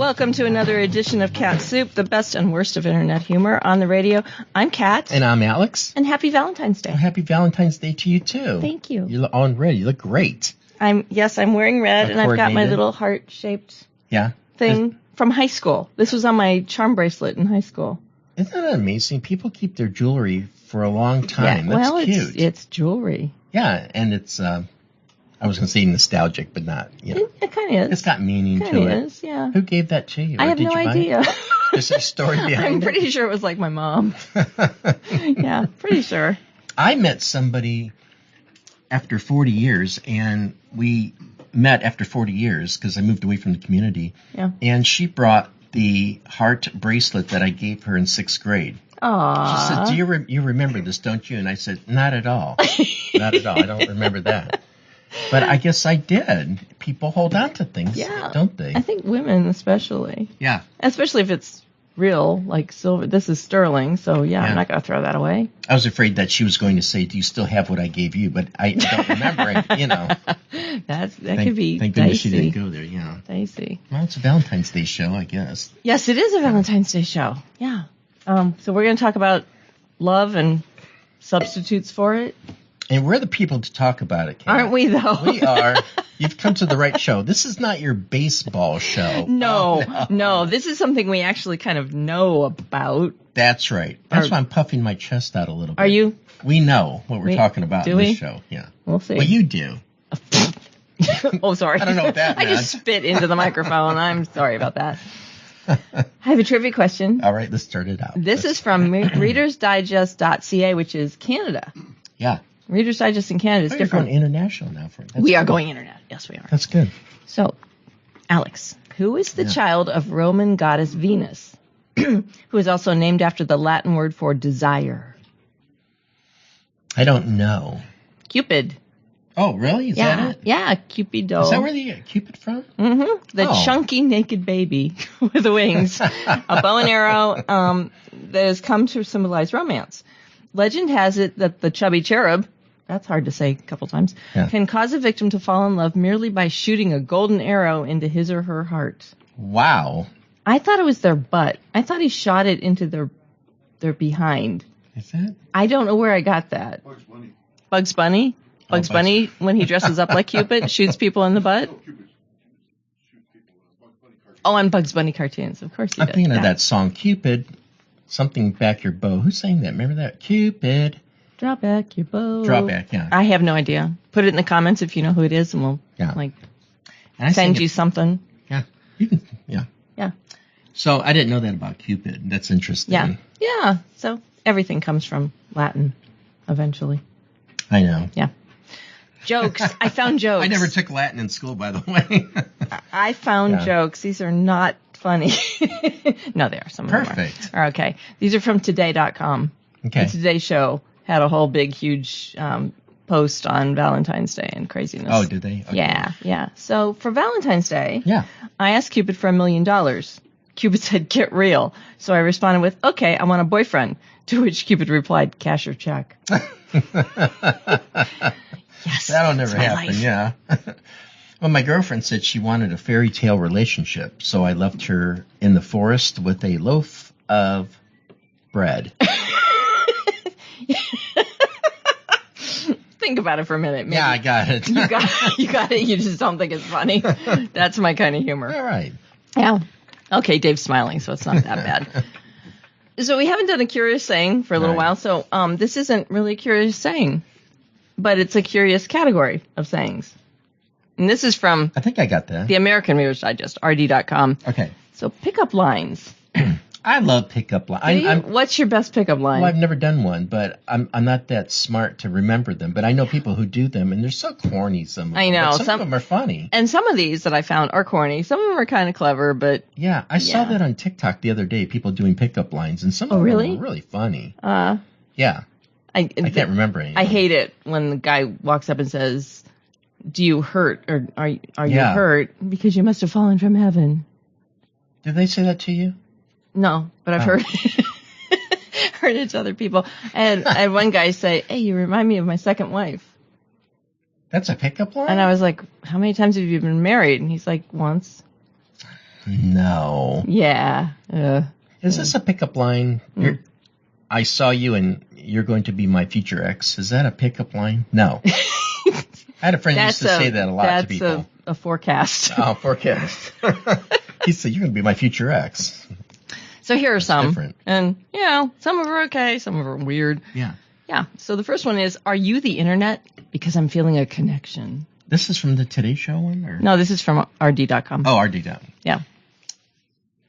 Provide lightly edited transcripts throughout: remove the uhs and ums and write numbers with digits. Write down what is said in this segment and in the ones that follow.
Welcome to another edition of KatSoup, the best and worst of internet humor on the radio. I'm Kat. And I'm Alex. And happy Valentine's Day. Well, happy Valentine's Day to you, too. Thank you. You look on red. You look great. I'm wearing red, and I've got my little heart-shaped thing from high school. This was on my charm bracelet in high school. Isn't that amazing? People keep their jewelry for a long time. Yeah, That's cute. It's jewelry. Yeah, and it's, I was going to say nostalgic, but not, you know. It kind of is. It's got meaning to it. Kind of is, yeah. Who gave that to you? I have no idea. There's a story behind it? I'm pretty sure it was like my mom. Yeah, pretty sure. I met somebody after 40 years, and we met after 40 years because I moved away from the community. Yeah. And she brought the heart bracelet that I gave her in 6th grade. Aww. She said, "Do you remember this, don't you?" And I said, "Not at all. Not at all. I don't remember that." But I guess I did. People hold on to things, don't they? I think women especially. Yeah. Especially if it's real, like silver. This is sterling, so I'm not going to throw that away. I was afraid that she was going to say, "Do you still have what I gave you?" But I don't remember it, you know. That could be Thank goodness she didn't go there, yeah. Dicey. Well, it's a Valentine's Day show, I guess. Yes, it is a Valentine's Day show. Yeah. So we're going to talk about love and substitutes for it. And we're the people to talk about it, Kat. Aren't we, though? We are. You've come to the right show. This is not your baseball show. No. This is something we actually kind of know about. That's right. That's why I'm puffing my chest out a little bit. Are you? We know what we're talking about in this show. Yeah. We'll see. Well, you do. Oh, sorry. I don't know what that meant. I just spit into the microphone. I'm sorry about that. I have a trivia question. All right, let's start it out. This is from readersdigest.ca, which is Canada. Yeah. Reader's Digest in Canada is different. We're going international now. We are going internet. Yes, we are. That's good. So, Alex, who is the child of Roman goddess Venus, who is also named after the Latin word for desire? I don't know. Cupid. Oh, really? Is that it? Yeah, Cupido. Is that where they get Cupid from? Mm-hmm. The chunky naked baby with wings, a bow and arrow that has come to symbolize romance. Legend has it that the chubby cherub, that's hard to say a couple times, can cause a victim to fall in love merely by shooting a golden arrow into his or her heart. Wow. I thought it was their butt. I thought he shot it into their behind. Is that? I don't know where I got that. Bugs Bunny. Bugs Bunny? Bugs Bunny, when he dresses up like Cupid, shoots people in the butt? No, Cupid shoots people in Bugs Bunny cartoons. Oh, on Bugs Bunny cartoons. Of course he does. I'm thinking of that song, Cupid, something back your bow. Who sang that? Remember that? Cupid. Drop back your bow. Drop back, yeah. I have no idea. Put it in the comments if you know who it is, and we'll send you something. Yeah. You can, yeah. So I didn't know that about Cupid. That's interesting. Yeah. So everything comes from Latin eventually. I know. Yeah. Jokes. I found jokes. I never took Latin in school, by the way. I found jokes. These are not funny. No, they are. Some of them are okay. These are from today.com. Okay. The Today Show had a whole big, huge post on Valentine's Day and craziness. Oh, did they? Okay. Yeah. So for Valentine's Day, I asked Cupid for $1 million. Cupid said, "Get real." So I responded with, "Okay, I want a boyfriend." To which Cupid replied, "Cash or check." Yes. That'll never happen, life. Yeah. Well, my girlfriend said she wanted a fairy tale relationship, so I left her in the forest with a loaf of bread. Think about it for a minute. Maybe. Yeah, I got it. You got it. You just don't think it's funny. That's my kind of humor. All right. Yeah. Okay, Dave's smiling, so it's not that bad. So we haven't done a curious saying for a little while, so this isn't really a curious saying, but it's a curious category of sayings. And this is from... I think I got that. The American Reader's Digest, rd.com. Okay. So pickup lines. I love pickup lines. What's your best pickup line? Well, I've never done one, but I'm not that smart to remember them. But I know people who do them, and they're so corny, some of them. I know. But some of them are funny. And some of these that I found are corny. Some of them are kind of clever, but... Yeah, I saw that on TikTok the other day, people doing pickup lines, and some of them were really funny. Yeah. I can't remember any. I hate it when the guy walks up and says, "Do you hurt, or are you hurt? Because you must have fallen from heaven." Did they say that to you? No, but I've heard it to other people. And I had one guy say, "Hey, you remind me of my second wife." That's a pickup line? And I was like, "How many times have you been married?" And he's like, "Once." No. Yeah. Is this a pickup line? I saw you and you're going to be my future ex. Is that a pickup line? No. I had a friend who used to say that a lot to people. That's a forecast. Oh, forecast. He said, you're going to be my future ex. So here are some. Different. And, some of them are okay, some of them are weird. Yeah. Yeah. So the first one is, are you the internet? Because I'm feeling a connection. This is from the Today Show one? Or? No, this is from rd.com. Oh, rd.com. Yeah.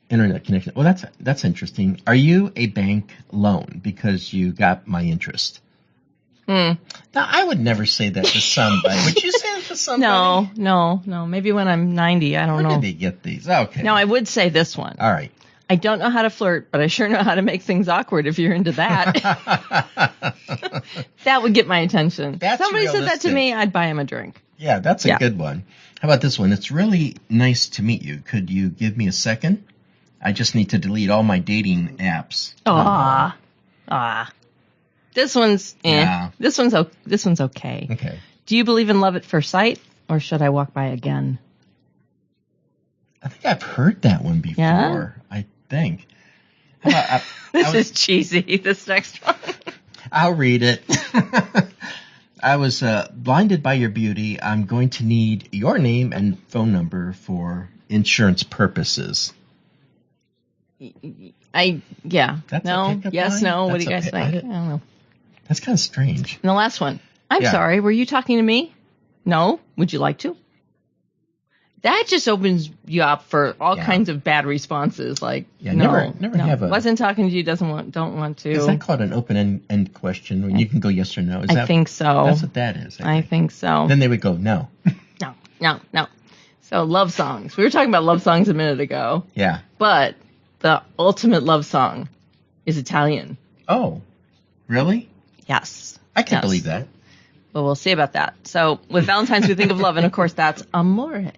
Internet connection. Well, that's interesting. Are you a bank loan because you got my interest? Now, I would never say that to somebody. Would you say that to somebody? No. Maybe when I'm 90, I don't know. Where did they get these? Okay. No, I would say this one. All right. I don't know how to flirt, but I sure know how to make things awkward if you're into that. That would get my attention. That's Somebody realistic. said that to me, I'd buy him a drink. Yeah, that's a good one. How about this one? It's really nice to meet you. Could you give me a second? I just need to delete all my dating apps. This one's Yeah. This one's okay. Okay. Do you believe in love at first sight, or should I walk by again? I think I've heard that one before. Yeah? I think. How about, This is cheesy. This next one. I'll read it. I was blinded by your beauty. I'm going to need your name and phone number for insurance purposes. That's a pickup yes, line? no. What That's do you guys think? I don't know. That's kind of strange. And the last one. I'm Yeah. sorry. Were you talking to me? No. Would you like to? That just opens you up for all kinds of bad responses. Like, never have a. Wasn't talking to you. Don't want to. Is that called an open-end question when you can go yes or no? I think so. That's what that is. I think so. Then they would go no. No. So love songs. We were talking about love songs a minute ago. Yeah. But the ultimate love song is Italian. Oh, really? Yes. I can't believe that. But we'll see about that. So with Valentine's, we think of love, and of course, that's amore.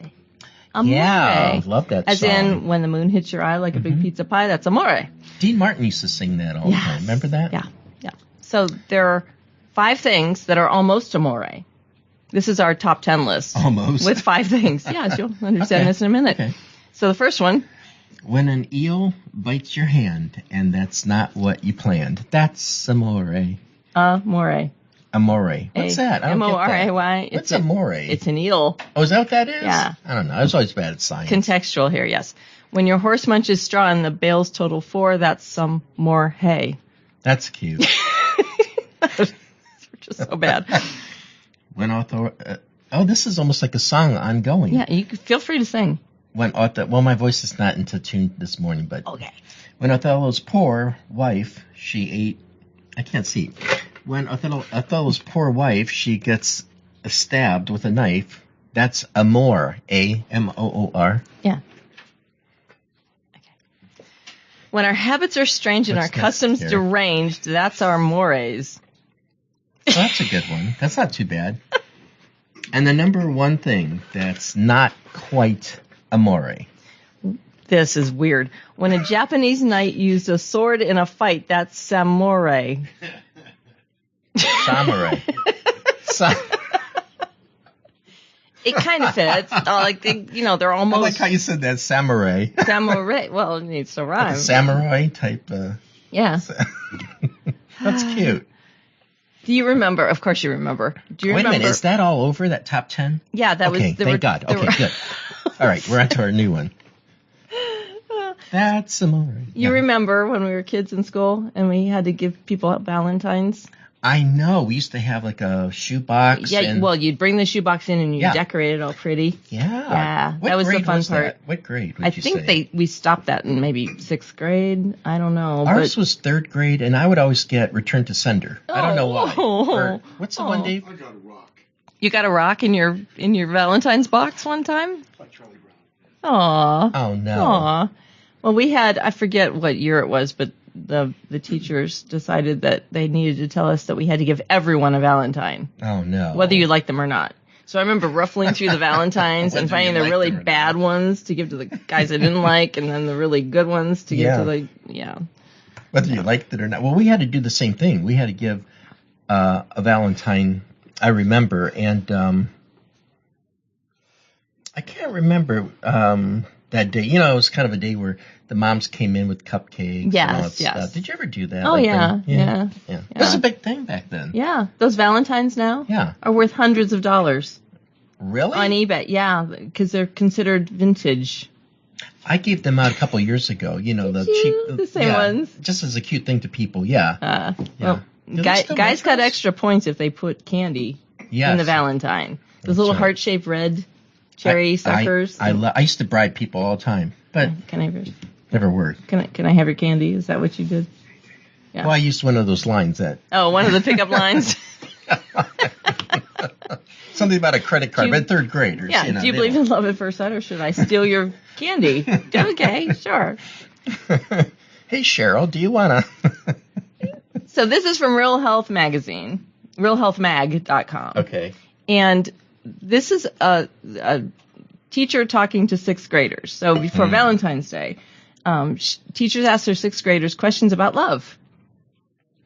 Amore. Yeah, love that As song. in, when the moon hits your eye like a big pizza pie, that's amore. Dean Martin used to sing that all the time. Remember that? Yeah. So there are 5 things that are almost amore. This is our top 10 list. Almost. With 5 things. Yes, you'll understand this in a minute. Okay. So the first one. When an eel bites your hand and that's not what you planned, that's amore. Amore. Amore. What's that? I don't get that. M-O-R-A-Y. What's amore? It's an eel. Oh, is that what that is? Yeah. I don't know. I was always bad at science. Contextual here, yes. When your horse munches straw and the bales total 4, that's some more hay. That's cute. We're just so bad. When this is almost like a song ongoing. Yeah, you can feel free to sing. Well, my voice is not into tune this morning, but Okay. when Othello's poor wife, she ate. I can't see. When Othello's poor wife, she gets stabbed with a knife. That's amor. A-M-O-O-R. Yeah. Okay. When our habits are strange and our customs deranged, that's our mores. Oh, that's a good one. That's not too bad. And the number one thing that's not quite amore. This is weird. When a Japanese knight used a sword in a fight, that's samurai. Samurai. It kind of fits. They're almost. I like how you said that, samurai. Samurai. Well, it needs to rhyme. Like a samurai type. Yeah. That's cute. Do you remember? Of course you remember. Do you Wait remember? a minute. Is that all over, that top 10? Yeah, that okay, was. Thank God. Okay, good. All right, we're on to our new one. That's amore. You remember when we were kids in school and we had to give people Valentines? I know. We used to have like a shoebox. Yeah, well, you'd bring the shoebox in and you'd decorate it all pretty. Yeah. Yeah, What that was the grade fun was part. that? What grade would I you think say? we stopped that in maybe 6th grade. I don't know. Ours was 3rd grade, and I would always get return to sender. I don't know why. Or, what's the one, Dave? I got a rock. You got a rock in your Valentine's box one time? By Charlie Brown. Aw. Oh, no. Aw. Well, we had, I forget what year it was, but the teachers decided that they needed to tell us that we had to give everyone a Valentine, Oh, no. whether you liked them or not. So I remember ruffling through the Valentines and Whether finding you the liked really them or bad not. ones to give to the guys I didn't like, and then the really good ones to give to the, Whether you liked it or not. Well, we had to do the same thing. We had to give a Valentine, I remember, and I can't remember. that day. You know, it was kind of a day where the moms came in with cupcakes and all that stuff. Did you ever do that? Oh, yeah. It was a big thing back then. Yeah. Those Valentines now are worth hundreds of dollars. Really? On eBay, yeah, because they're considered vintage. I gave them out a couple years ago. You know, the same ones. Just as a cute thing to people, yeah. Well, guys got extra points if they put candy in the Valentine. Those little heart-shaped red cherry suckers. I used to bribe people all the time, but can I have yours? Never worked. Can I have your candy? Is that what you did? Yeah. Well, I used one of those lines that. Oh, one of the pickup lines. Something about a credit card, but third graders. Yeah. Do you believe in love at first sight, or should I steal your candy? Okay, sure. Hey, Cheryl, do you want to? So this is from Real Health Magazine, realhealthmag.com. Okay. And this is a teacher talking to sixth graders. So before Valentine's Day, teachers ask their sixth graders questions about love.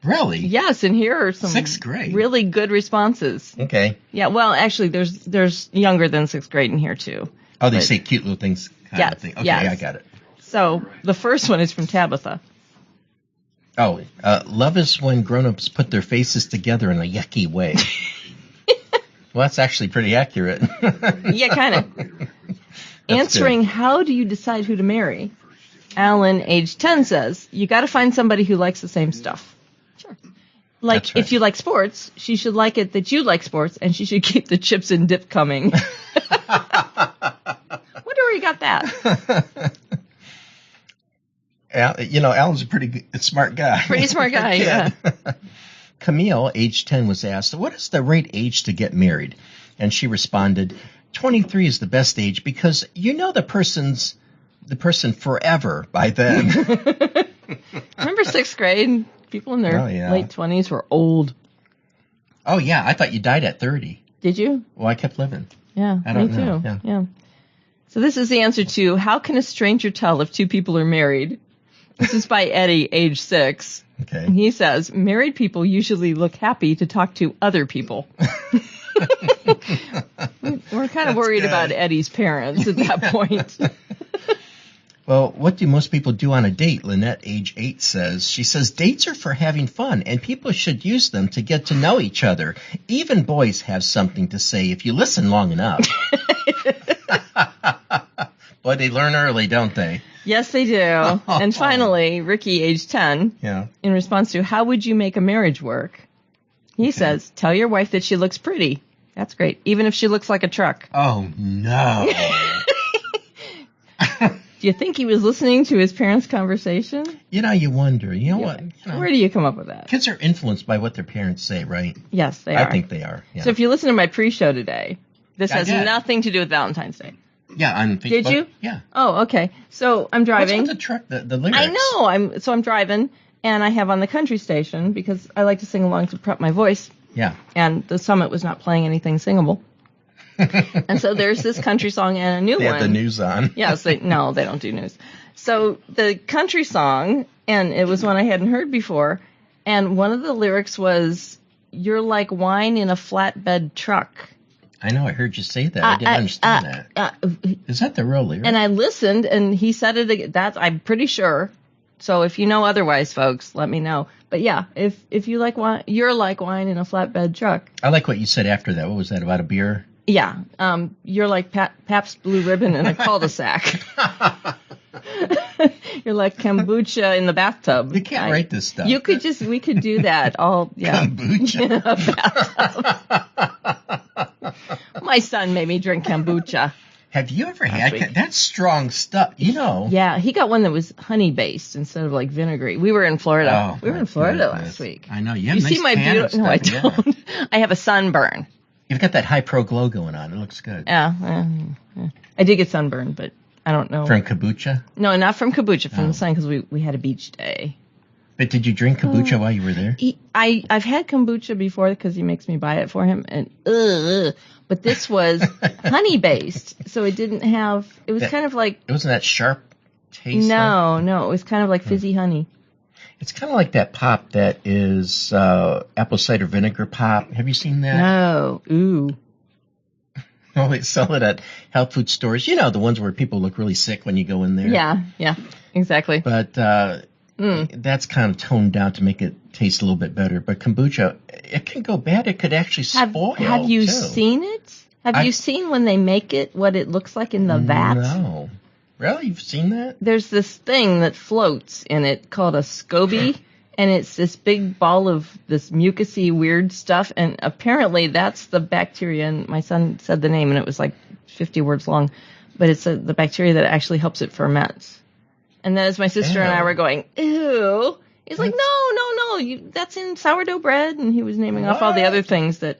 Really? Yes, and here are some sixth grade. Really good responses. Okay. Yeah, well, actually, there's younger than sixth grade in here, too. Oh, they say cute little things kind of thing. Okay, I got it. So the first one is from Tabitha. Oh, love is when grown-ups put their faces together in a yucky way. Well, that's actually pretty accurate. Yeah, kind of. Answering, good. How do you decide who to marry? Alan, age 10, says, you got to find somebody who likes the same stuff. Sure. Like, right. If you like sports, she should like it that you like sports, and she should keep the chips and dip coming. Wonder where you got that. Alan's a pretty smart guy. Pretty smart guy, yeah. Camille, age 10, was asked, what is the right age to get married? And she responded, 23 is the best age because you know the person forever by then. Remember sixth grade? People in their late 20s were old. Oh, yeah. I thought you died at 30. Did you? Well, I kept living. Yeah, me too. Yeah. So this is the answer to, how can a stranger tell if two people are married? This is by Eddie, age 6. Okay. And he says, married people usually look happy to talk to other people. We're kind of worried about Eddie's parents at that point. Well, what do most people do on a date? Lynette, age 8, says. She says, dates are for having fun, and people should use them to get to know each other. Even boys have something to say if you listen long enough. Boy, they learn early, don't they? Yes, they do. And finally, Ricky, age 10, in response to, how would you make a marriage work? He says, tell your wife that she looks pretty. That's great, even if she looks like a truck. Oh, no. Do you think he was listening to his parents' conversation? You wonder. You know what? Where do you come up with that? Kids are influenced by what their parents say, right? Yes, they are. I think they are. Yeah. So if you listen to my pre-show today, this has nothing to do with Valentine's Day. Yeah, on Facebook. Did you? Yeah. Oh, okay. So I'm driving. What's with the truck? The lyrics. I know. I'm driving, and I have on the country station because I like to sing along to prep my voice. Yeah. And the Summit was not playing anything singable. And so there's this country song and a new one. They have the news on. Yes. They don't do news. So the country song, and it was one I hadn't heard before, and one of the lyrics was, you're like wine in a flatbed truck. I know, I heard you say that. I didn't understand that. Is that the real lyric? And I listened, and he said it again. I'm pretty sure. So if you know otherwise, folks, let me know. But yeah, if you like wine, you're like wine in a flatbed truck. I like what you said after that. What was that, about a beer? Yeah. You're like Pabst Blue Ribbon in a cul-de-sac. You're like kombucha in the bathtub. You can't write this stuff. We could do that all, kombucha. In a bathtub. My son made me drink kombucha. Have you ever had that's strong stuff, Yeah, he got one that was honey-based instead of like vinegary. We were in Florida. We were in Florida last week. I know. You have nice see my beautiful? No, I don't. Yeah. I have a sunburn. You've got that high pro glow going on. It looks good. Yeah. I did get sunburned, but I don't know. From kombucha? No, not from kombucha, from the sun, because we had a beach day. But did you drink kombucha while you were there? I've had kombucha before because he makes me buy it for him, and but this was honey based, so it didn't have. It was kind of like. It wasn't that sharp taste. No, it was kind of like fizzy honey. It's kind of like that pop that is apple cider vinegar pop. Have you seen that? No. Ooh. Oh, they sell it at health food stores. You know, the ones where people look really sick when you go in there. Yeah, exactly. But that's kind of toned down to make it taste a little bit better. But kombucha, it can go bad. It could actually spoil. Have you too. seen it? Have you seen when they make it, what it looks like in the vat? No. Really? You've seen that? There's this thing that floats in it called a SCOBY, and it's this big ball of this mucusy weird stuff, and apparently that's the bacteria, and my son said the name, and it was like 50 words long, but it's the bacteria that actually helps it ferment. And then as my sister and I were going, ew, he's like, no, that's in sourdough bread, and he was naming off all the other things that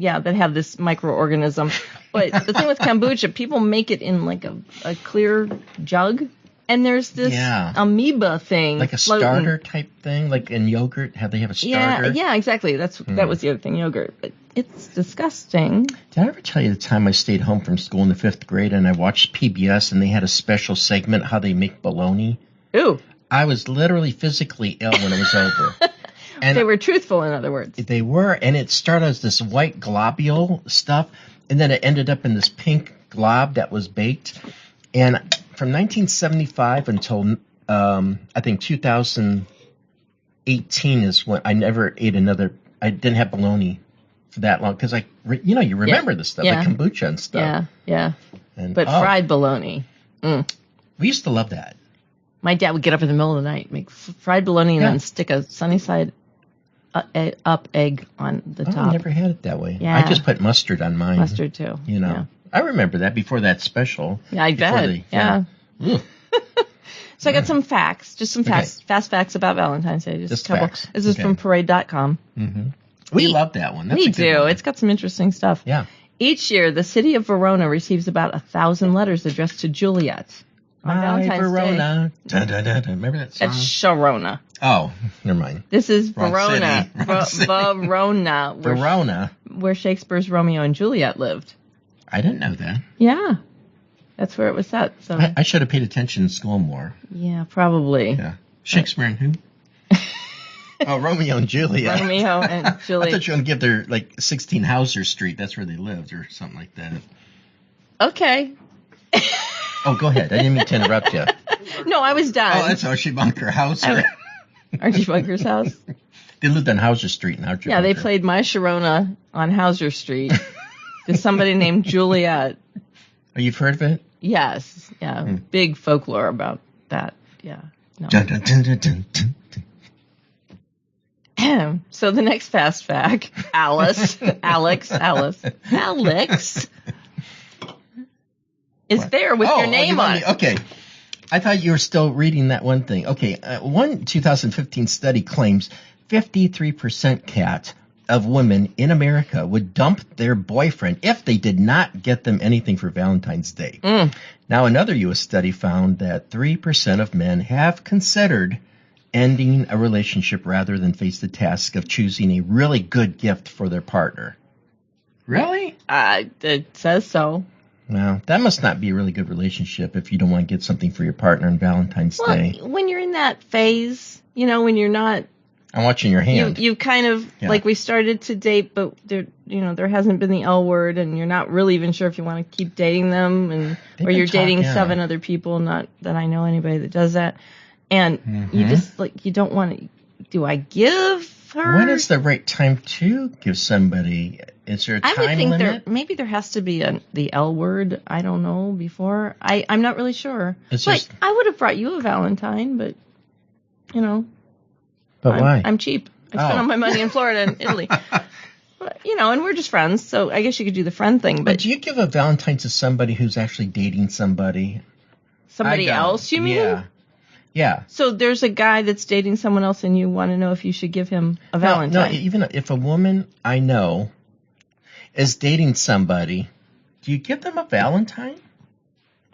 have this microorganism. But the thing with kombucha, people make it in like a clear jug, and there's this amoeba thing. Like a floating. starter type thing, like in yogurt, how they have a starter? Yeah, exactly. That was the other thing, yogurt. But it's disgusting. Did I ever tell you the time I stayed home from school in the 5th grade and I watched PBS and they had a special segment, how they make bologna? Ooh. I was literally physically ill when it was over. And they were truthful, in other words. They were, and it started as this white globule stuff, and then it ended up in this pink glob that was baked. And from 1975 until I think 2018 is when I never ate another. I didn't have bologna for that long because you remember the stuff, like kombucha and stuff. Yeah. And, but fried bologna. We used to love that. My dad would get up in the middle of the night, make fried bologna, and then stick a sunny side up egg on the top. I never had it that way. Yeah. I just put mustard on mine. Mustard too. You know. Yeah. I remember that before that special. Yeah, I bet. So I got some facts, just some fast facts about Valentine's Day. Just a couple. Facts. This is from parade.com. Mm-hmm. We love that one. That's we do. One. It's got some interesting stuff. Yeah. Each year, the city of Verona receives about 1,000 letters addressed to Juliet. On Valentine's Verona. Day. Dun, dun, dun, dun. Remember that song? It's Sharona. Oh, never mind. This is Wrong Verona. city. Verona. Verona. Where Shakespeare's Romeo and Juliet lived. I didn't know that. Yeah. That's where it was set. So I should have paid attention in school more. Yeah, probably. Yeah. Shakespeare and who? Oh, Romeo and Juliet. Romeo and Juliet. I thought you were going to give their, 16 Hauser Street. That's where they lived or something like that. Okay. Oh, go ahead. I didn't mean to interrupt you. No, I was done. Oh, that's Archie Bunker Hauser. Archie Bunker's house? They lived on Hauser Street in Archie Bunker. They played My Sharona on Hauser Street to somebody named Juliet. Oh, you've heard of it? Yes. Yeah. Big folklore about that. Yeah. No. Dun, dun, dun, dun, dun, dun. So the next fast fact, Alex is there with your name on it. Okay. I thought you were still reading that one thing. Okay. One 2015 study claims 53% Kat of women in America would dump their boyfriend if they did not get them anything for Valentine's Day. Now, another U.S. study found that 3% of men have considered ending a relationship rather than face the task of choosing a really good gift for their partner. Really? It says so. Well, that must not be a really good relationship if you don't want to get something for your partner on Valentine's Day. When you're in that phase, when you're not... I'm watching your hand. You kind of, like we started to date, but there hasn't been the L word, and you're not really even sure if you want to keep dating them, or you're dating 7 other people, not that I know anybody that does that. And you just, you don't want to... Do I give her... When is the right time to give somebody... Is there a time limit? I would think maybe there has to be the L word, I don't know, before. I'm not really sure. I would have brought you a Valentine, but, But why? I'm cheap. I spent all my money in Florida and Italy. But, and we're just friends, so I guess you could do the friend thing. But do you give a Valentine to somebody who's actually dating somebody? Somebody else, you mean? Yeah. So there's a guy that's dating someone else, and you want to know if you should give him a Valentine. No, even if a woman I know is dating somebody, do you give them a Valentine?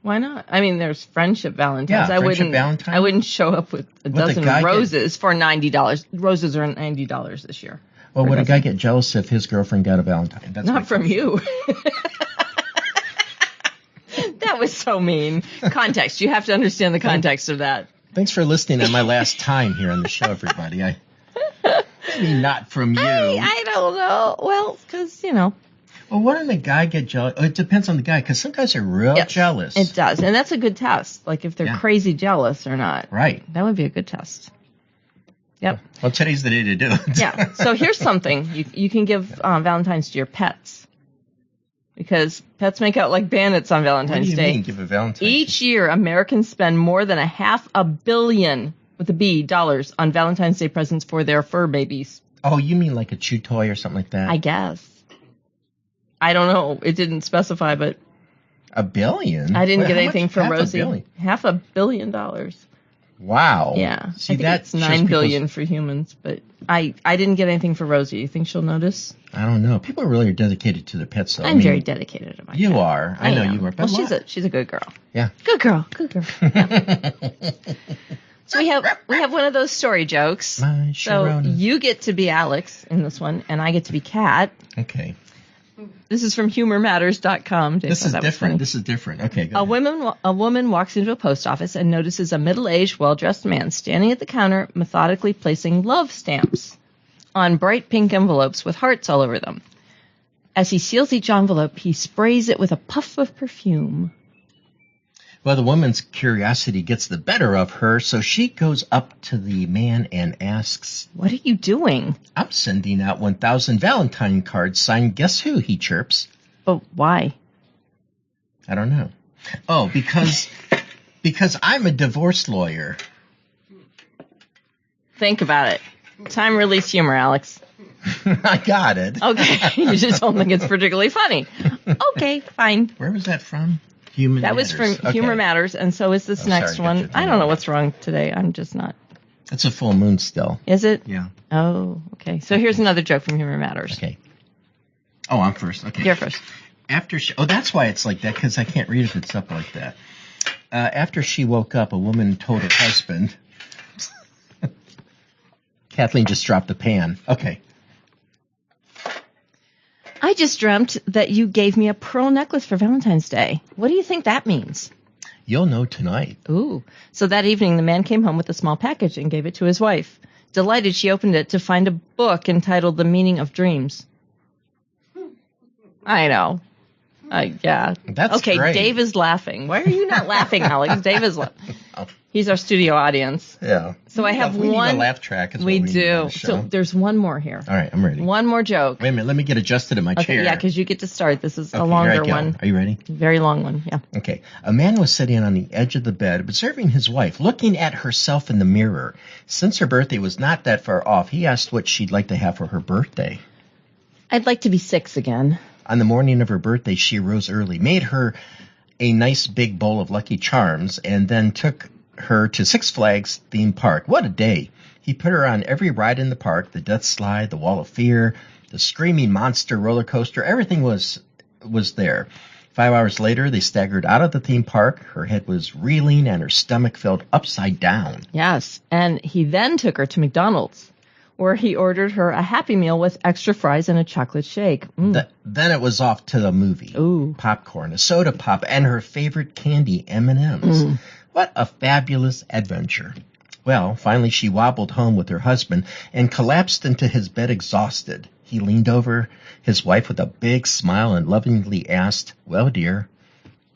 Why not? I mean, there's friendship Valentines. Yeah, Valentine. I wouldn't show up with a dozen roses for $90. Roses are $90 this year. Well, would a guy get jealous if his girlfriend got a Valentine? That's not from you. That was so mean. Context. You have to understand the context of that. Thanks for listening to my last time here on the show, everybody. Maybe not from you. I don't know. Well, because, Well, wouldn't a guy get jealous? Oh, it depends on the guy, because some guys are real jealous. It does, and that's a good test. Like if they're crazy jealous or not. Right. That would be a good test. Yep. Well, today's the day to do it. Yeah. So here's something you can give Valentine's to your pets, because pets make out like bandits on Valentine's What do you Day. mean, give a Valentine's? Each year, Americans spend more than $500 million with a B dollars on Valentine's Day presents for their fur babies. Oh, you mean like a chew toy or something like that? I guess. I don't know. It didn't specify, but $1 billion? I didn't Wait, get how anything much? from $500 Rosie. million? $500 million. Wow. Yeah. See, I think that it's shows $9 billion people's- for humans, but I didn't get anything for Rosie. You think she'll notice? I don't know. People really are dedicated to their pets, though. I'm very dedicated to my You cat. are. I know am. you are. But Well, she's a good girl. Yeah. Good girl. Good girl. Yeah. So we have one of those story jokes. My So Sharona. you get to be Alex in this one, and I get to be Kat. Okay. This is from humormatters.com. This is different. This is different. Okay, go A ahead. woman walks into a post office and notices a middle-aged, well-dressed man standing at the counter, methodically placing love stamps on bright pink envelopes with hearts all over them. As he seals each envelope, he sprays it with a puff of perfume. Well, the woman's curiosity gets the better of her, so she goes up to the man and asks, What are you doing? I'm sending out 1,000 Valentine cards signed Guess Who, he chirps. But why? I don't know. Oh, because I'm a divorce lawyer. Think about it. Time release humor, Alex. I got it. Okay, you just don't think it's particularly funny. Okay, fine. Where was that from? Human That was Matters. from Okay. Humor Matters, and so is this Oh, next sorry, one. got you. I don't know what's wrong today. I'm just not. It's a full moon still. Is it? Yeah. Oh, okay. So here's another joke from Humor Matters. Okay. Oh, I'm first. Okay. You're first. That's why it's like that, because I can't read if it's up like that. After she woke up, a woman told her husband. Kathleen just dropped the pan. Okay. I just dreamt that you gave me a pearl necklace for Valentine's Day. What do you think that means? You'll know tonight. Ooh. So that evening, the man came home with a small package and gave it to his wife. Delighted, she opened it to find a book entitled The Meaning of Dreams. I know. Yeah. That's okay, great. Dave is laughing. Why are you not laughing, Alex? Dave is laughing. Oh. He's our studio audience. Yeah. So I have we one. need a laugh track. Is We what we need do. on the show. So there's one more here. All right, I'm ready. One more joke. Wait a minute. Let me get adjusted in my Okay, chair. yeah, because you get to start. This is Okay, a here I longer go. one. Are you ready? Very long one, yeah. Okay. A man was sitting on the edge of the bed, observing his wife, looking at herself in the mirror. Since her birthday was not that far off, he asked what she'd like to have for her birthday. I'd like to be 6 again. On the morning of her birthday, she rose early, made her a nice big bowl of Lucky Charms, and then took her to Six Flags theme park. What a day. He put her on every ride in the park, the Death Slide, the Wall of Fear, the Screaming Monster roller coaster. Everything was there. 5 hours later, they staggered out of the theme park. Her head was reeling and her stomach felt upside down. Yes, and he then took her to McDonald's, where he ordered her a Happy Meal with extra fries and a chocolate shake. Then it was off to the movie. Ooh. Popcorn, a soda pop, and her favorite candy, M&Ms. What a fabulous adventure. Well, finally she wobbled home with her husband and collapsed into his bed exhausted. He leaned over his wife with a big smile and lovingly asked, "Well, dear,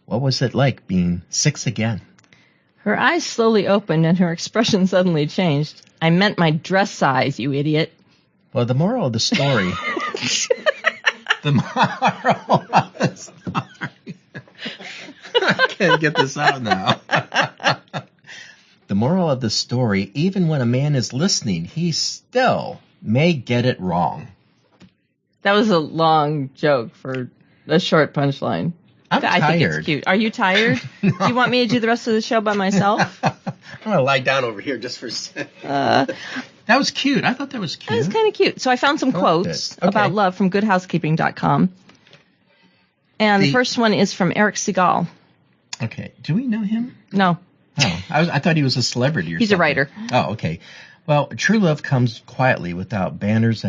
what was it like being 6 again?" Her eyes slowly opened and her expression suddenly changed. I meant my dress size, you idiot. Well, the moral of the story... the moral of the story... I can't get this out now. The moral of the story, even when a man is listening, he still may get it wrong. That was a long joke for a short punchline. I'm I think tired. it's cute. Are you tired? Do you want me to do the rest of the show by myself? I'm going to lie down over here just for a second. That was cute. I thought that was cute. It's kind of cute. So I found some I liked quotes it. Okay. about love from goodhousekeeping.com. And the first one is from Eric Segal. Okay. Do we know him? No. Oh, I thought he was a celebrity or He's a something. writer. Oh, okay. Well, true love comes quietly without banners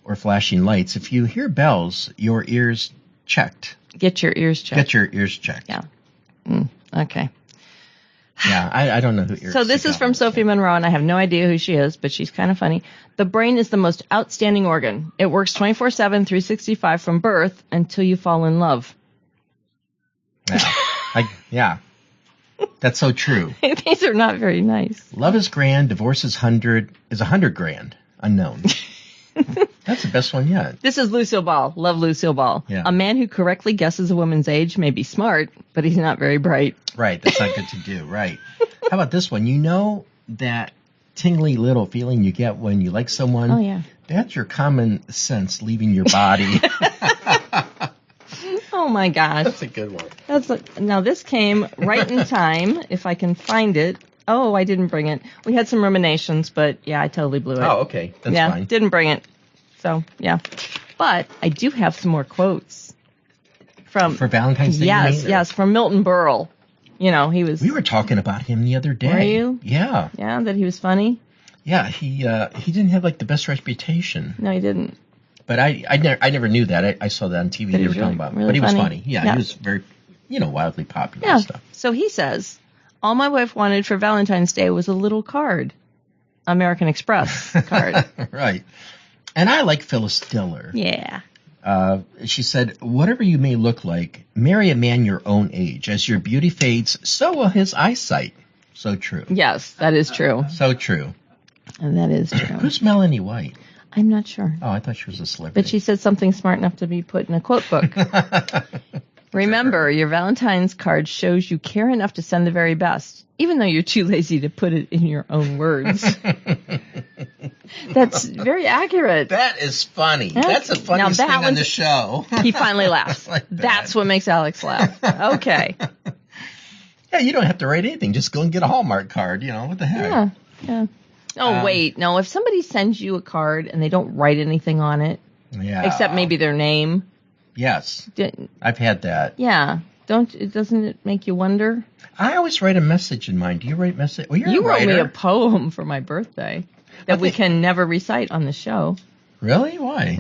or flashing lights. If you hear bells, your ears checked. Get your ears checked. Get your ears checked. Yeah. Okay. Yeah, I don't know who Eric So this is from Sophie Monroe, and I have no idea who she is, but she's kind of funny. The brain is the most outstanding organ. It works 24/7, 365 from birth until you fall in love. Yeah. That's so true. These are not very nice. Love is grand. Divorce is 100 grand. Unknown. That's the best one yet. This is Lucille Ball. Love Lucille Ball. Yeah. A man who correctly guesses a woman's age may be smart, but he's not very bright. Right. That's not good to do. Right. How about this one? You know that tingly little feeling you get when you like someone? Oh, yeah. That's your common sense leaving your body. Oh, my gosh. That's a good one. Now, this came right in time, if I can find it. Oh, I didn't bring it. We had some ruminations, but, yeah, I totally blew it. Oh, okay. That's fine. Didn't bring it. So, yeah. But I do have some more quotes. For Valentine's Day? Yes, from Milton Berle. You know, he was... We were talking about him the other day. Were you? Yeah. Yeah, that he was funny? Yeah, he didn't have, like, the best reputation. No, he didn't. But I never knew that. I saw that on TV. They were talking about him. But he was funny. Yeah, he was very, wildly popular and stuff. So he says, all my wife wanted for Valentine's Day was a little card. American Express card. Right. And I like Phyllis Diller. Yeah. She said, whatever you may look like, marry a man your own age. As your beauty fades, so will his eyesight. So true. Yes, that is true. So true. And that is true. Who's Melanie White? I'm not sure. Oh, I thought she was a celebrity. But she said something smart enough to be put in a quote book. Remember, your Valentine's card shows you care enough to send the very best, even though you're too lazy to put it in your own words. That's very accurate. That is funny. That's the funniest thing on the show. He finally laughs. Like That's what makes Alex laugh. Okay. Yeah, you don't have to write anything. Just go and get a Hallmark card. What the heck? Yeah. Oh, wait. No, if somebody sends you a card and they don't write anything on it, except maybe their name. Yes. I've had that. Yeah. Doesn't it make you wonder? I always write a message in mine. Do you write message? Well, you wrote me a poem for my birthday that we can never recite on the show. Really? Why?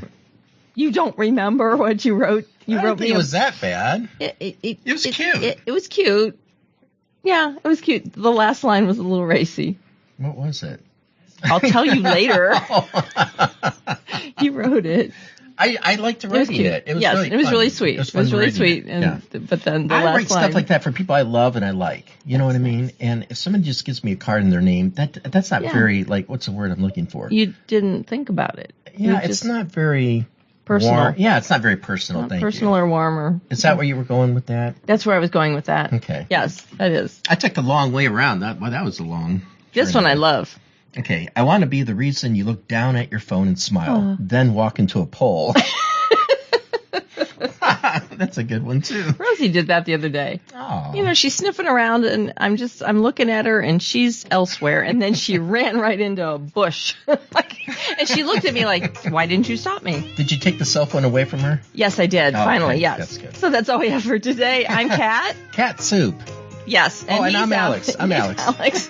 You don't remember what you wrote? I don't think it was that bad. It was cute. It was cute. Yeah, it was cute. The last line was a little racy. What was it? I'll tell you later. You wrote it. I liked writing it. It was really sweet. It was really sweet. But then the last line. I write stuff like that for people I love and I like. You know what I mean? And if somebody just gives me a card in their name, that's not very, what's the word I'm looking for? You didn't think about it. Yeah, it's not very personal. Warm. Yeah, it's not very personal. Not personal or warmer. Is that where you were going with that? That's where I was going with that. Okay. Yes, that is. I took the long way around. That was a long. This one I love. Okay, I want to be the reason you look down at your phone and smile, then walk into a pole. That's a good one too. Rosie did that the other day. Oh. She's sniffing around and I'm looking at her and she's elsewhere. And then she ran right into a bush. And she looked at me like, why didn't you stop me? Did you take the cell phone away from her? Yes, I did. Finally, okay. yes. That's good. So that's all we have for today. I'm Kat. KatSoup. Yes. And I'm Alex. I'm Alex.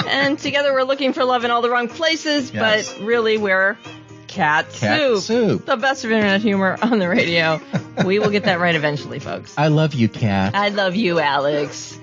And together we're looking for love in all the wrong places, but really we're KatSoup. The best of internet humor on the radio. We will get that right eventually, folks. I love you, Kat. I love you, Alex.